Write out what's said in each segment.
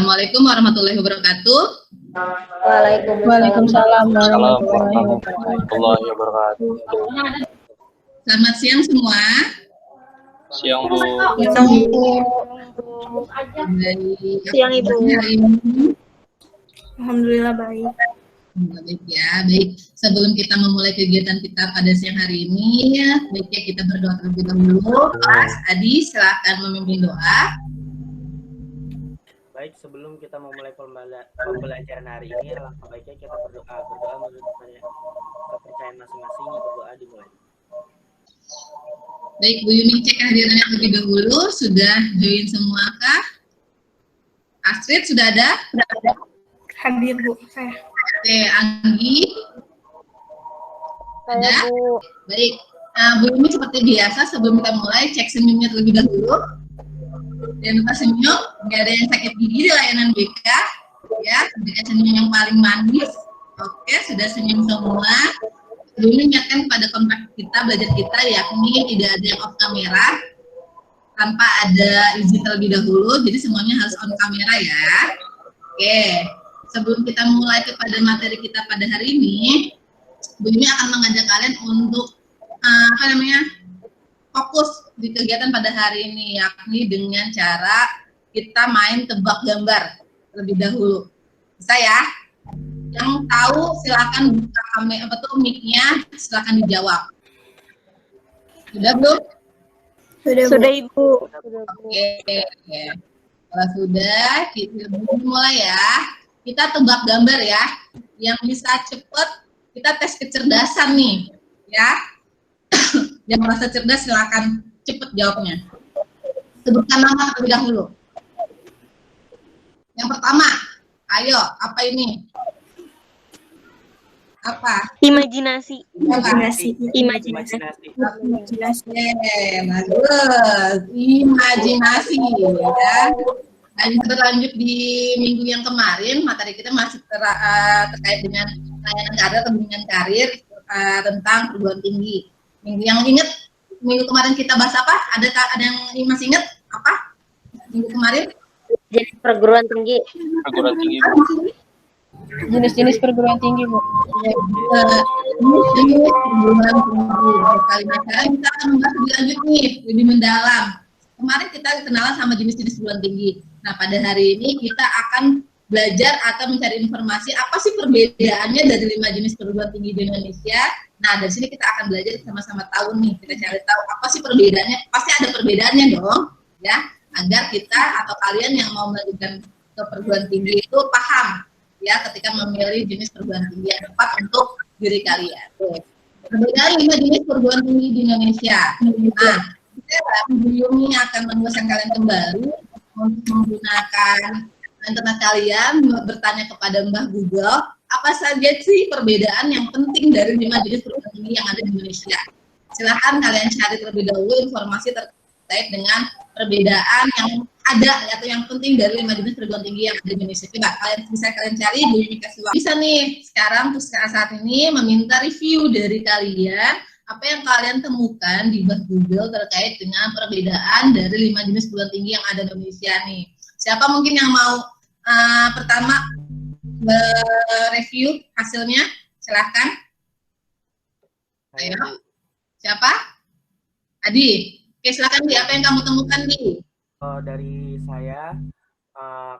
Assalamualaikum warahmatullahi wabarakatuh. Waalaikumsalam warahmatullahi wabarakatuh. Selamat siang semua. Siang Bu. Siang Ibu. Hari ini Alhamdulillah baik. baik ya, baik. Sebelum kita memulai kegiatan kita pada siang hari ini, baiknya kita berdoa terlebih dahulu. Mas Adi, silakan memimpin doa. Baik, sebelum kita memulai pembelajaran hari ini, alangkah baiknya kita berdoa menurut kepercayaan masing-masing. Berdoa dimulai. Baik, Bu Yuni cek kehadirannya terlebih dahulu. Sudah join semua kah? Astrid sudah ada? Sudah ada. Hadir Bu, saya. Oke, Anggi. Ada? Bu. Baik. Nah, Bu Yuni seperti biasa sebelum kita mulai cek senyumnya terlebih dahulu. Jangan lupa senyum, nggak ada yang sakit gigi di layanan BK, ya. Dengan senyum yang paling manis. Oke, sudah senyum semua. Dulu ingatkan pada kontak kita, belajar kita, yakni tidak ada yang off kamera tanpa ada izin terlebih dahulu. Jadi semuanya harus on kamera ya. Oke, sebelum kita mulai kepada materi kita pada hari ini, Bu Yuni akan mengajak kalian untuk fokus di kegiatan pada hari ini, yakni dengan cara kita main tebak gambar terlebih dahulu. Bisa ya? Yang tahu silakan buka kamera mic-nya, silakan dijawab. Sudah belum? Sudah Ibu. Oke. Kalau sudah, kita mulai ya. Kita tebak gambar ya. Yang bisa cepet, kita tes kecerdasan nih, ya. Yang merasa cerdas silakan cepet jawabnya. Sebutkan nama terlebih dahulu. Yang pertama, ayo, apa ini? Apa? Imajinasi. Imajinasi. Imajinasi. Bagus. Imajinasi ya. Dan kita lanjut di minggu yang kemarin, materi kita masih terkait dengan layanan karir atau bimbingan karir tentang perguruan tinggi. Minggu yang ingat, minggu kemarin kita bahas apa? Ada yang masih ingat apa? Minggu kemarin? Jenis perguruan tinggi. Perguruan tinggi. Jenis-jenis perguruan tinggi, Bu. Jenis perguruan tinggi. Sekarang kita akan membahas lebih lanjut nih, lebih mendalam. Kemarin kita kenalan sama jenis-jenis perguruan tinggi. Nah, pada hari ini kita akan belajar atau mencari informasi apa sih perbedaannya dari 5 jenis perguruan tinggi di Indonesia. Nah, dari sini kita akan belajar sama-sama tahu nih, kita cari tahu apa sih perbedaannya. Pasti ada perbedaannya dong, ya, agar kita atau kalian yang mau melanjutkan ke perguruan tinggi itu paham, ya, ketika memilih jenis perguruan tinggi yang tepat untuk diri kalian. Perbedaan 5 jenis perguruan tinggi di Indonesia. Nah, Bu Yumi akan menugaskan kalian kembali untuk menggunakan internet kalian, bertanya kepada Mbah Google, apa saja sih perbedaan yang penting dari 5 jenis perguruan tinggi yang ada di Indonesia. Silahkan kalian cari terlebih dahulu informasi terkait dengan perbedaan yang ada atau yang penting dari 5 jenis perguruan tinggi yang ada di Indonesia. Coba kalian cari, Bu Yumi kasih waktu. Bisa nih, sekarang saat ini meminta review dari kalian, apa yang kalian temukan di Mbah Google terkait dengan perbedaan dari 5 jenis perguruan tinggi yang ada di Indonesia nih. Siapa mungkin yang mau pertama review hasilnya? Silahkan. Ayo. Siapa? Adi. Oke, silakan Di. Apa yang kamu temukan Di? Dari saya,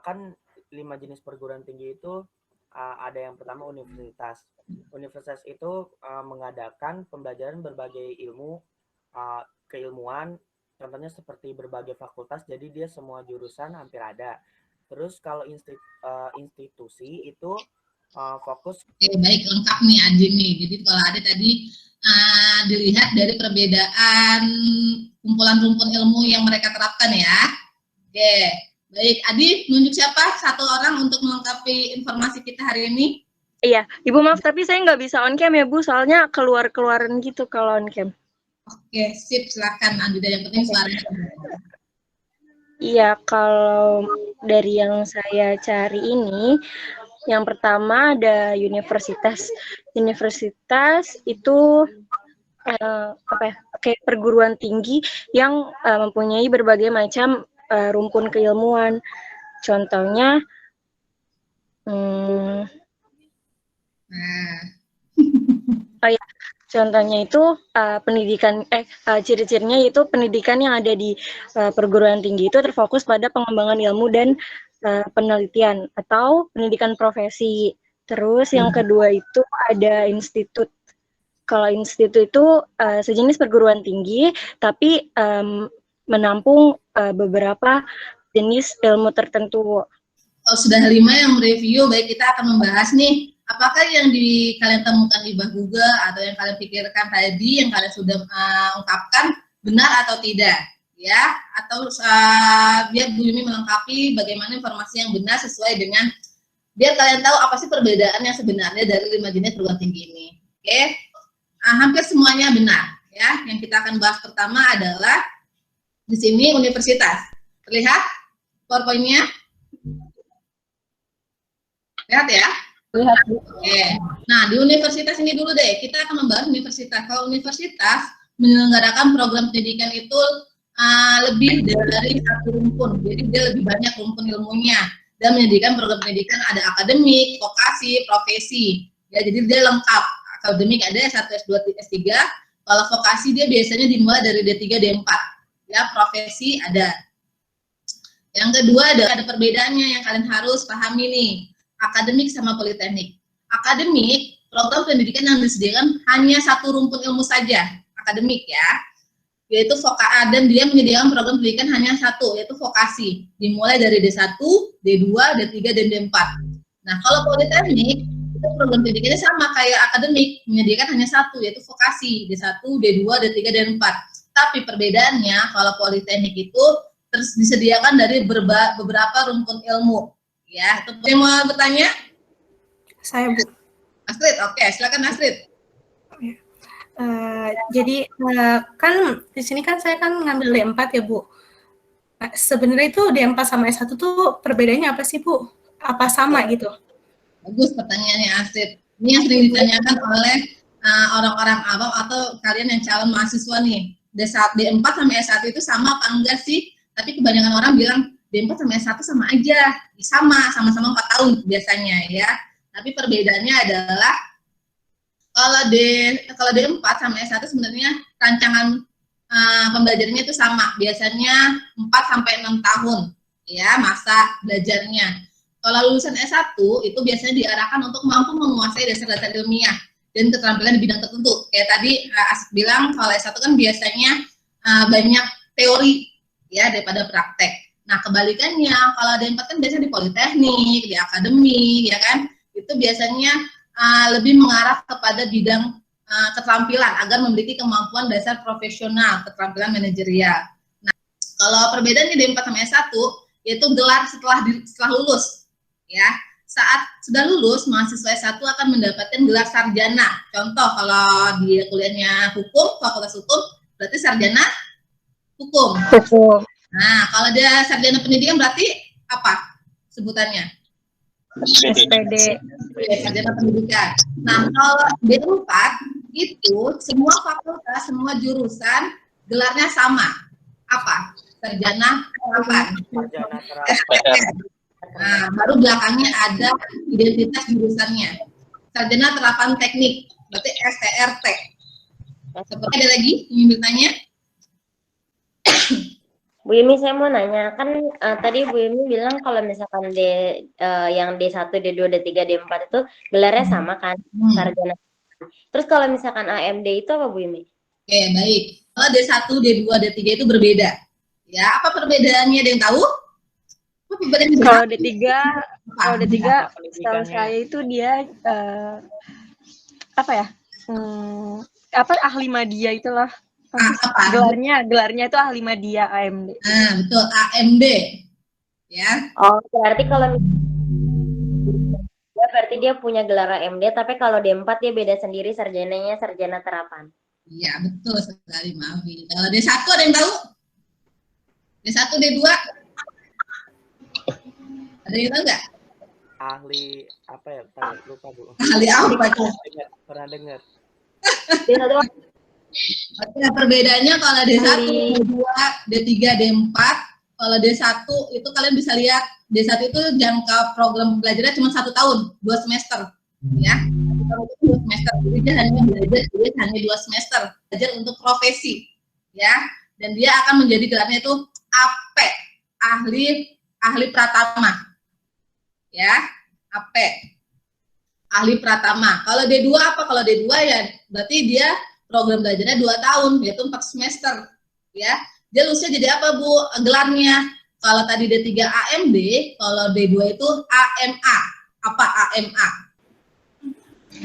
kan 5 jenis perguruan tinggi itu ada yang pertama universitas. Universitas itu mengadakan pembelajaran berbagai ilmu, keilmuan, contohnya seperti berbagai fakultas, jadi dia semua jurusan hampir ada. Terus kalau institusi itu fokus. Oke, baik, lengkap nih Adi nih. Jadi kalau ada tadi dilihat dari perbedaan kumpulan rumpun ilmu yang mereka terapkan ya. Oke, baik. Adi, nunjuk siapa? Satu orang untuk melengkapi informasi kita hari ini. Iya, Ibu maaf tapi saya nggak bisa on cam ya Bu, soalnya keluaran gitu kalau on cam. Oke, sip, silakan Adi. Yang penting suaranya. Iya, kalau dari yang saya cari ini, yang pertama ada universitas. Universitas itu kayak perguruan tinggi yang mempunyai berbagai macam rumpun keilmuan. Contohnya, Nah, contohnya itu pendidikan, ciri-cirinya itu pendidikan yang ada di perguruan tinggi itu terfokus pada pengembangan ilmu dan penelitian atau pendidikan profesi. Terus yang kedua itu ada institut. Kalau institut itu sejenis perguruan tinggi, tapi menampung beberapa jenis ilmu tertentu. kalau sudah 5 yang mereview, baik kita akan membahas nih, apakah yang kalian temukan di Google atau yang kalian pikirkan tadi, yang kalian sudah ungkapkan, benar atau tidak, ya? Atau biar Bu Yumi melengkapi bagaimana informasi yang benar sesuai dengan, biar kalian tahu apa sih perbedaan yang sebenarnya dari 5 jenis perguruan tinggi ini. Oke? Hampir semuanya benar, ya. Yang kita akan bahas pertama adalah di sini universitas. Terlihat PowerPoint-nya? Lihat ya? Lihat. Oke. Nah, di universitas ini dulu deh, kita akan membahas universitas. Kalau universitas menyelenggarakan program pendidikan itu lebih dari satu rumpun, jadi dia lebih banyak rumpun ilmunya dan menyediakan program pendidikan ada akademik, vokasi, profesi. Ya, jadi dia lengkap. Akademik ada S1, S2, S3. Kalau vokasi dia biasanya dimulai dari D3, D4. Ya, profesi ada. Yang kedua ada perbedaannya yang kalian harus pahami nih. Akademik sama politeknik. Akademik, program pendidikan yang disediakan hanya satu rumpun ilmu saja, akademik ya, yaitu dan dia menyediakan program pendidikan hanya satu, yaitu vokasi, dimulai dari D1, D2, D3, dan D4. Nah, kalau politeknik, itu program pendidikannya sama kayak akademik, menyediakan hanya satu, yaitu vokasi, D1, D2, D3, dan D4. Tapi perbedaannya, kalau politeknik itu terus disediakan dari beberapa rumpun ilmu. Ya, yang mau bertanya? Saya, Bu. Astrid, oke, silakan Astrid. Jadi kan di sini kan saya kan ngambil D4 ya, Bu. Nah, sebenarnya itu D4 sama S1 tuh perbedaannya apa sih, Bu? Apa sama gitu? Bagus pertanyaannya Astrid. Ini yang sering ditanyakan oleh orang-orang awam atau kalian yang calon mahasiswa nih. D4 sama S1 itu sama apa enggak sih? Tapi kebanyakan orang bilang D4 sama S1 sama aja, sama-sama 4 tahun biasanya ya. Tapi perbedaannya adalah kalau D4 sama S1 sebenarnya rancangan pembelajarannya itu sama, biasanya 4 sampai 6 tahun ya masa belajarnya. Kalau lulusan S1 itu biasanya diarahkan untuk mampu menguasai dasar-dasar ilmiah dan keterampilan di bidang tertentu. Kayak tadi Asik bilang kalau S1 kan biasanya banyak teori ya daripada praktek. Nah, kebalikannya, kalau D4 kan biasanya di politeknik, di akademik, ya kan, itu biasanya lebih mengarah kepada bidang keterampilan agar memiliki kemampuan dasar profesional, keterampilan manajerial. Nah, kalau perbedaannya D4 sama S1, yaitu gelar setelah lulus, ya. Saat sudah lulus, mahasiswa S1 akan mendapatkan gelar sarjana. Contoh, kalau dia kuliahnya hukum, fakultas hukum, berarti sarjana hukum. Nah, kalau dia sarjana pendidikan berarti apa sebutannya? SPD. Ya, sarjana pendidikan. Nah, kalau D4 itu semua fakultas, semua jurusan gelarnya sama. Apa? Sarjana terapan. Sarjana terapan. STR. Nah, baru belakangnya ada identitas jurusannya. Sarjana terapan teknik, berarti STRT. Seperti ada lagi yang bertanya? Bu Yumi, saya mau nanya, kan tadi Bu Yumi bilang kalau misalkan yang D1, D2, D3, D4 itu gelarnya sama kan, sarjana. Terus kalau misalkan AMD itu apa Bu Yumi? Oke, baik. Kalau D1, D2, D3 itu berbeda. Ya, apa perbedaannya, ada yang tahu? Apa perbedaannya? Kalau D3, setahu saya itu dia apa ya? Ahli media itulah. Apa? Gelarnya itu ahli media AMD. Nah, betul, AMD. Ya. Oh, berarti kalau berarti dia punya gelar AMD, tapi kalau D4 dia beda sendiri, sarjananya sarjana terapan. Iya, betul sekali, maaf. Kalau D1 ada yang tahu? D1, D2? Ada yang tahu nggak? Ahli apa ya? Lupa, Bu. Ahli apa itu? Pernah dengar. D1 Oke, perbedaannya kalau D1, D2, D3, D4, kalau D1 itu kalian bisa lihat D1 itu jangka program belajarnya cuma 1 tahun, 2 semester, ya. 2 semester, jadi dia hanya belajar, dia hanya 2 semester belajar untuk profesi, ya. Dan dia akan menjadi gelarnya itu AP, ahli pratama, ya, AP, ahli pratama. Kalau D2 apa? Kalau D2 ya berarti dia program belajarnya 2 tahun, yaitu 4 semester, ya. Dia lulusnya jadi apa, Bu? Gelarnya. Kalau tadi D3 AMD, kalau D2 itu AMA. Apa AMA?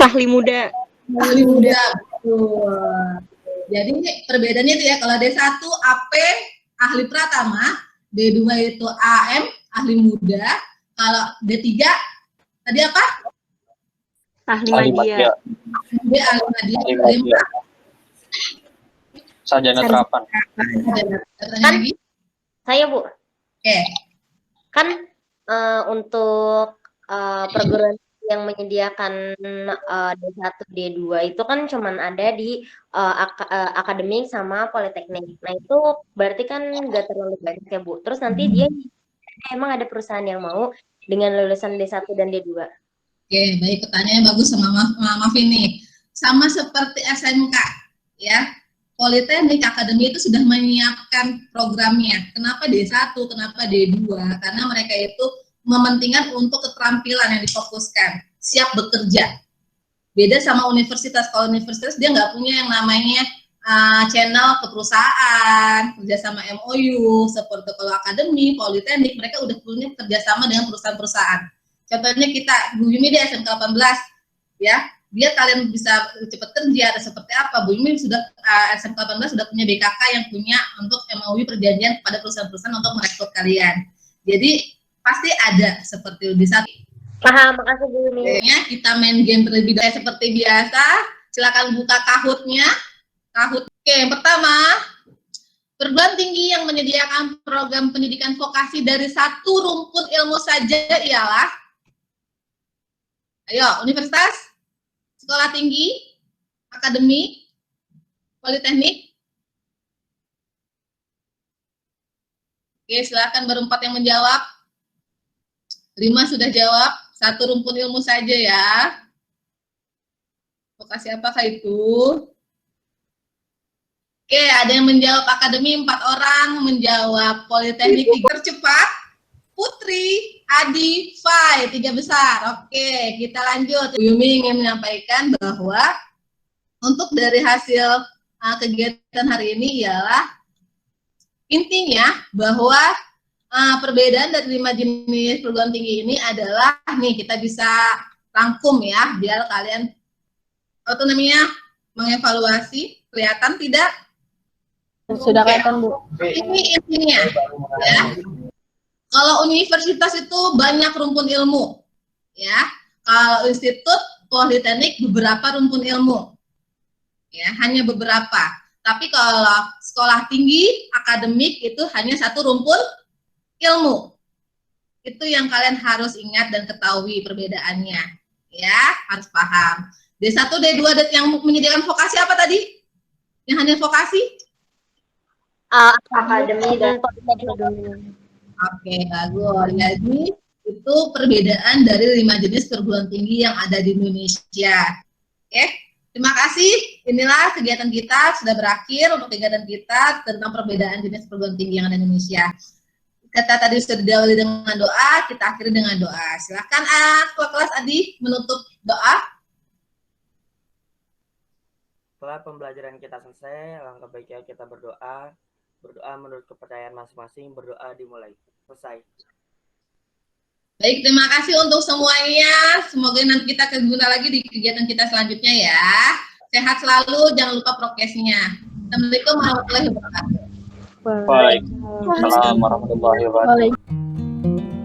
Ahli muda. Ahli muda. Betul. Jadi perbedaannya itu ya, kalau D1 AP, ahli pratama, D2 itu AM, ahli muda. Kalau D3 tadi apa? Ahli media. Ahli media. Sarjana terapan. Kan saya, Bu. Oke. Kan untuk perguruan yang menyediakan D1, D2 itu kan cuman ada di akademik sama politeknik. Nah, itu berarti kan nggak terlalu banyak ya, Bu. Terus nanti dia emang ada perusahaan yang mau dengan lulusan D1 dan D2. Oke, baik, pertanyaannya bagus sama Maaf ini. Sama seperti SMK, ya. Politeknik Akademi itu sudah menyiapkan programnya. Kenapa D1, kenapa D2? Karena mereka itu mementingkan untuk keterampilan yang difokuskan, siap bekerja. Beda sama universitas. Kalau universitas dia nggak punya yang namanya channel ke perusahaan, kerjasama MOU, seperti kalau akademi, politeknik, mereka udah punya kerjasama dengan perusahaan-perusahaan. Contohnya kita, Bu Yumi di SMK 18, ya, dia kalian bisa cepat kerja atau seperti apa. Bu Yumi sudah SMK 18 sudah punya BKK yang punya untuk MOU perjanjian kepada perusahaan-perusahaan untuk merekrut kalian. Jadi pasti ada seperti di saat. Paham, makasih Bu Yumi. Kita main game terlebih dahulu seperti biasa. Silakan buka Kahoot-nya. Kahoot. Oke, yang pertama, perguruan tinggi yang menyediakan program pendidikan vokasi dari 1 rumpun ilmu saja ialah, ayo, universitas, sekolah tinggi, akademi, politeknik. Oke, silakan berempat yang menjawab. 5 sudah jawab, 1 rumpun ilmu saja ya. Vokasi apakah itu? Oke, ada yang menjawab akademi, 4 orang, menjawab politeknik 3 tercepat. Putri, Adi, Fai, 3 besar. Oke, kita lanjut. Bu Yumi ingin menyampaikan bahwa untuk dari hasil kegiatan hari ini ialah intinya bahwa perbedaan dari 5 jenis perguruan tinggi ini adalah, nih kita bisa rangkum ya, biar kalian mengevaluasi. Kelihatan tidak? Sudah kelihatan, Bu. Ini intinya ya. Kalau universitas itu banyak rumpun ilmu, ya. Kalau institut, politeknik beberapa rumpun ilmu, ya, hanya beberapa. Tapi kalau sekolah tinggi, akademik itu hanya 1 rumpun ilmu. Itu yang kalian harus ingat dan ketahui perbedaannya, ya, harus paham. D1, D2 yang menyediakan vokasi apa tadi? Yang hanya vokasi? Akademi dan politeknik. Oke, bagus. Jadi itu perbedaan dari 5 jenis perguruan tinggi yang ada di Indonesia. Oke, terima kasih. Inilah kegiatan kita sudah berakhir untuk kegiatan kita tentang perbedaan jenis perguruan tinggi yang ada di Indonesia. Kita tadi sudah diawali dengan doa, kita akhiri dengan doa. Silakan ketua kelas Adi menutup doa. Setelah pembelajaran kita selesai, alangkah baiknya kita berdoa menurut kepercayaan masing-masing, berdoa dimulai. Selesai. Baik, terima kasih untuk semuanya. Semoga nanti kita keguna lagi di kegiatan kita selanjutnya ya. Sehat selalu, jangan lupa prokesnya. Assalamualaikum warahmatullahi wabarakatuh. Baik. Assalamualaikum warahmatullahi wabarakatuh.